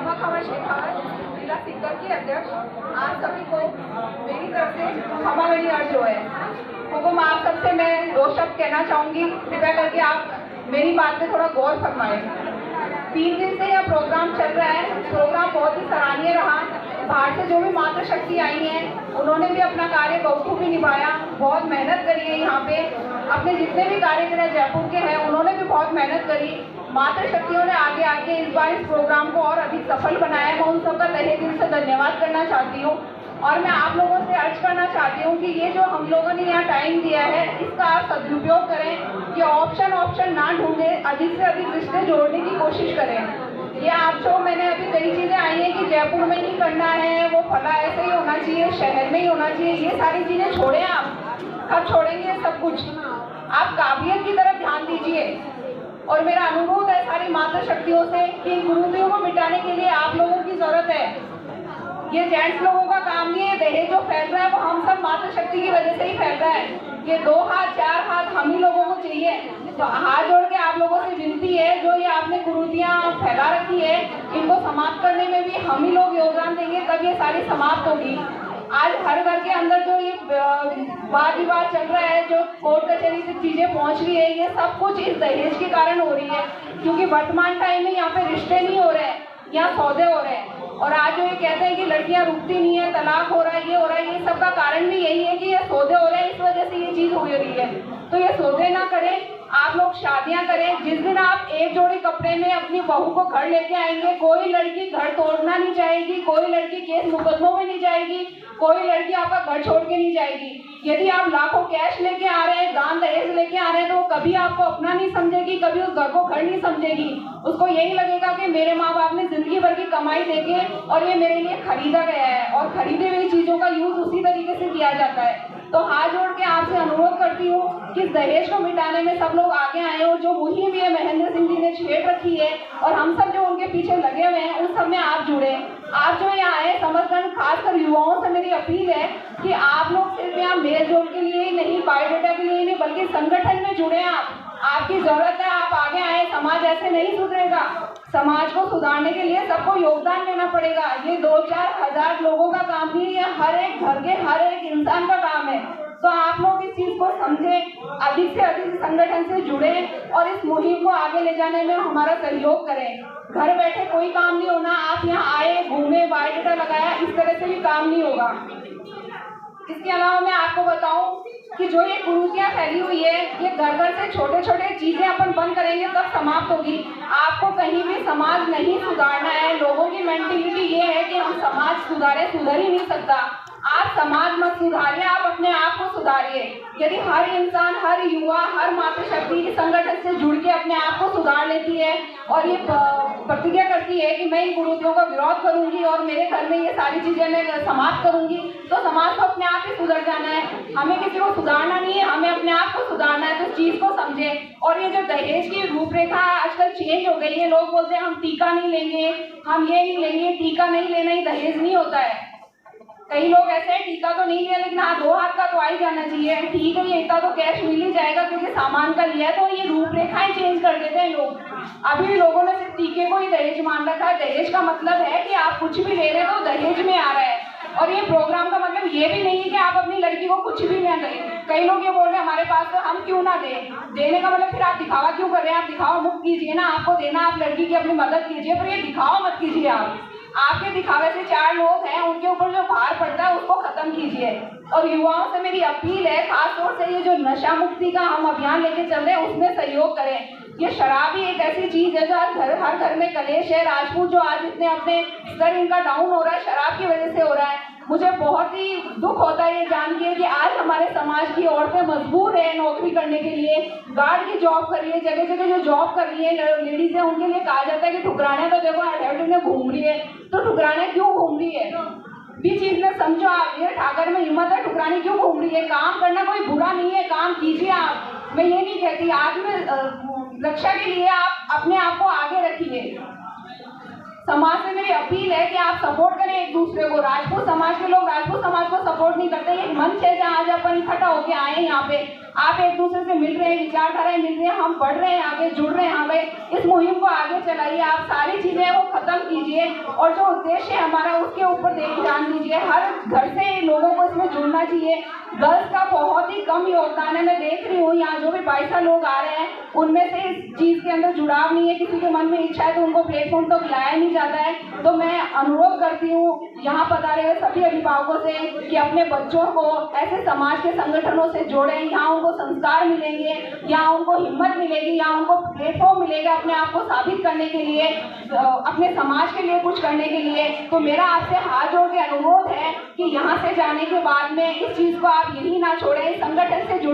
रमा खमा शेखावत, जिला सीकर की अध्यक्ष। आप सभी को मेरी तरफ से खमागणी अर्ज है। हुकुम आप सबसे मैं 2 शब्द कहना चाहूँगी, कृपया करके आप मेरी बात पे थोड़ा गौर फरमाएं। 3 दिन से यह प्रोग्राम चल रहा है। प्रोग्राम बहुत ही सराहनीय रहा। बाहर से जो भी मातृशक्ति आई हैं उन्होंने भी अपना कार्य बखूबी निभाया, बहुत मेहनत करी है। यहाँ पे अपने जितने भी कार्यकर्ता जयपुर के हैं उन्होंने भी बहुत मेहनत करी। मातृशक्तियों ने आगे आके इस बार इस प्रोग्राम को और अधिक सफल बनाया। मैं उन सबका तहे दिल से धन्यवाद करना चाहती हूँ और मैं आप लोगों से अर्ज करना चाहती हूँ कि ये जो हम लोगों ने यहाँ टाइम दिया है इसका आप सदुपयोग करें। ये ऑप्शन ना ढूंढे, अधिक से अधिक रिश्ते जोड़ने की कोशिश करें। ये आप जो मैंने अभी कई चीज़ें आई हैं कि जयपुर में ही करना है, वो फला ऐसे ही होना चाहिए, शहर में ही होना चाहिए, ये सारी चीज़ें छोड़ें। आप कब छोड़ेंगे सब कुछ? आप काबिलियत की तरफ ध्यान दीजिए। और मेरा अनुरोध है सारी मातृशक्तियों से कि इन कुरीतियों को मिटाने के लिए आप लोगों की जरूरत है। ये जेंट्स लोगों का काम नहीं है। दहेज जो फैल रहा है वो हम सब मातृशक्ति की वजह से ही फैल रहा है। ये 2 हाथ 4 हाथ हम ही लोगों को चाहिए। तो हाथ जोड़ के आप लोगों से विनती है, जो ये आपने कुरीतियां फैला रखी है इनको समाप्त करने में भी हम ही लोग योगदान देंगे, तब ये सारी समाप्त होगी। आज हर घर के अंदर जो ये वाद विवाद चल रहा है, जो कोर्ट कचहरी से चीजें पहुंच रही है, ये सब कुछ इस दहेज के कारण हो रही है। क्योंकि वर्तमान टाइम में यहाँ पे रिश्ते नहीं हो रहे हैं, यहाँ सौदे हो रहे हैं। और आज जो ये कहते हैं कि लड़कियां रुकती नहीं है, तलाक हो रहा है, ये हो रहा है, ये सब का कारण भी यही है कि ये सौदे हो रहे हैं, इस वजह से ये चीज हो रही है। तो ये सौदे ना करें, आप लोग शादियां करें। जिस दिन आप एक जोड़ी कपड़े में अपनी बहू को घर लेके आएंगे, कोई लड़की घर तोड़ना नहीं चाहेगी, कोई लड़की केस मुकदमों में नहीं जाएगी, कोई लड़की आपका घर छोड़ के नहीं जाएगी। यदि आप लाखों कैश लेके आ रहे हैं, दान दहेज लेके आ रहे हैं, तो वो कभी आपको अपना नहीं समझेगी, कभी उस घर को घर नहीं समझेगी। उसको यही लगेगा कि मेरे माँ बाप ने जिंदगी भर की कमाई देके और ये मेरे लिए खरीदा गया है, और खरीदे हुई चीजों का यूज उसी तरीके से किया जाता है। तो हाथ जोड़ के आपसे अनुरोध करती हूँ कि दहेज को मिटाने में सब लोग आगे आए। और जो मुहिम ये महेंद्र सिंह जी ने छेड़ रखी है और हम सब जो उनके पीछे लगे हुए हैं, उन सब में आप जुड़े। आप जो यहाँ आए समझकर, खासकर युवाओं से मेरी अपील है कि आप लोग सिर्फ यहाँ मेल जोल के लिए ही नहीं, बायोडेटा के लिए ही नहीं, बल्कि संगठन में जुड़े। आपकी जरूरत है, आप आगे आए। समाज ऐसे नहीं सुधरेगा। समाज को सुधारने के लिए सबको योगदान देना पड़ेगा। ये 2-4 हजार लोगों का काम नहीं है, ये हर एक घर के हर एक इंसान का काम है। तो आप लोग इस चीज को समझें, अधिक से अधिक संगठन से जुड़े और इस मुहिम को आगे ले जाने में हमारा सहयोग करें। घर बैठे कोई काम नहीं होना। आप यहाँ आए, घूमे, बायोडेटा लगाया, इस तरह से भी काम नहीं होगा। इसके अलावा मैं आपको बताऊं कि जो ये कुरीतियां फैली हुई है, ये घर घर से छोटे छोटे चीजें अपन बंद करेंगे तब समाप्त होगी। आपको कहीं भी समाज नहीं सुधारना है। लोगों की मेंटेलिटी ये है कि हम समाज सुधारे, सुधर ही नहीं सकता। आप समाज मत सुधारिए, आप अपने आप को सुधारिए। यदि हर इंसान, हर युवा, हर मातृशक्ति संगठन से जुड़ के अपने आप को सुधार लेती है और ये प्रतिज्ञा करती है कि मैं इन कुरीतियों का विरोध करूंगी और मेरे घर में ये सारी चीजें मैं समाप्त करूंगी, तो समाज को अपने आप ही सुधर जाना है। हमें किसी को सुधारना नहीं है, हमें अपने आप को सुधारना है। तो इस चीज को समझे। और ये जो दहेज की रूपरेखा आजकल चेंज हो गई है, लोग बोलते हैं हम टीका नहीं लेंगे, हम ये नहीं लेंगे। टीका नहीं लेना ही दहेज नहीं होता है। कई लोग ऐसे हैं टीका तो नहीं लिया, लेकिन हाँ 2 हाथ का तो आ ही जाना चाहिए। ठीक है, ये इतना तो कैश मिल ही जाएगा क्योंकि सामान का लिया है। तो ये रूपरेखाएं चेंज कर देते हैं लोग। अभी भी लोगों ने सिर्फ टीके को ही दहेज मान रखा है। दहेज का मतलब है कि आप कुछ भी ले रहे हो तो दहेज में आ रहा है। और ये प्रोग्राम का मतलब ये भी नहीं है कि आप अपनी लड़की को कुछ भी ना दें। कई लोग ये बोल रहे हैं हमारे पास तो हम क्यों ना दें। देने का मतलब फिर आप दिखावा क्यों कर रहे हैं? आप दिखावा मुक्त कीजिए ना। आपको देना, आप लड़की की अपनी मदद कीजिए, पर ये दिखावा मत कीजिए। आपके दिखावे से 4 लोग हैं, उनके ऊपर जो भार पड़ता है उसको खत्म कीजिए। और युवाओं से मेरी अपील है, खासतौर से ये जो नशा मुक्ति का हम अभियान लेके चल रहे हैं उसमें सहयोग करें। ये शराब ही एक ऐसी चीज है जो हर घर में कलेश है। राजपूत जो आज इतने अपने स्तर इनका डाउन हो रहा है, शराब की वजह से हो रहा है। मुझे बहुत ही दुख होता है ये जान के कि आज हमारे समाज की औरतें मजबूर है नौकरी करने के लिए। गार्ड की जॉब कर रही है, जगह जगह जो जॉब कर रही है लेडीज है, उनके लिए कहा जाता है कि ठुकराने तो देखो एडवर्टाइजमेंट में घूम रही है। तो ठुकराने क्यों घूम रही है? भी चीज में समझो आप। ये ठाकर में हिम्मत है, ठुकरानी क्यों घूम रही है? काम करना कोई बुरा नहीं है, काम कीजिए आप। मैं ये नहीं कहती। आज में रक्षा के लिए आप अपने आप को आगे रखिए। समाज से मेरी अपील है कि आप सपोर्ट करें एक दूसरे को। राजपूत समाज के लोग राजपूत समाज को सपोर्ट नहीं करते। ये मंच है जहाँ आज अपन इकट्ठा होके आए यहाँ पे। आप एक दूसरे से मिल रहे हैं, विचारधाराएं मिल रही हैं, हम बढ़ रहे हैं आगे, जुड़ रहे हैं हमें। इस मुहिम को आगे चलाइए, आप सारी चीजें वो खत्म कीजिए और जो उद्देश्य है हमारा उसके ऊपर ध्यान दीजिए। हर घर से लोगों को इसमें जुड़ना चाहिए। गर्ल्स का बहुत ही कम योगदान है। मैं देख रही हूँ यहाँ जो भी 22 लोग आ रहे हैं उनमें से इस चीज के अंदर जुड़ाव नहीं है। किसी के मन में इच्छा है तो उनको प्लेटफॉर्म तो बुलाया नहीं जाता है। तो मैं अनुरोध करती हूँ यहाँ पधारे हुए सभी अभिभावकों से कि अपने बच्चों को ऐसे समाज के संगठनों से जोड़ें। यहाँ उनको संस्कार मिलेंगे, यहाँ उनको हिम्मत मिलेगी, यहाँ उनको प्लेटफॉर्म मिलेगा अपने आप को साबित करने के लिए, अपने समाज के लिए कुछ करने के लिए। तो मेरा आपसे हाथ जोड़ के अनुरोध है कि यहाँ से जाने के बाद में इस चीज को आप यही ना छोड़ें, संगठन से जुड़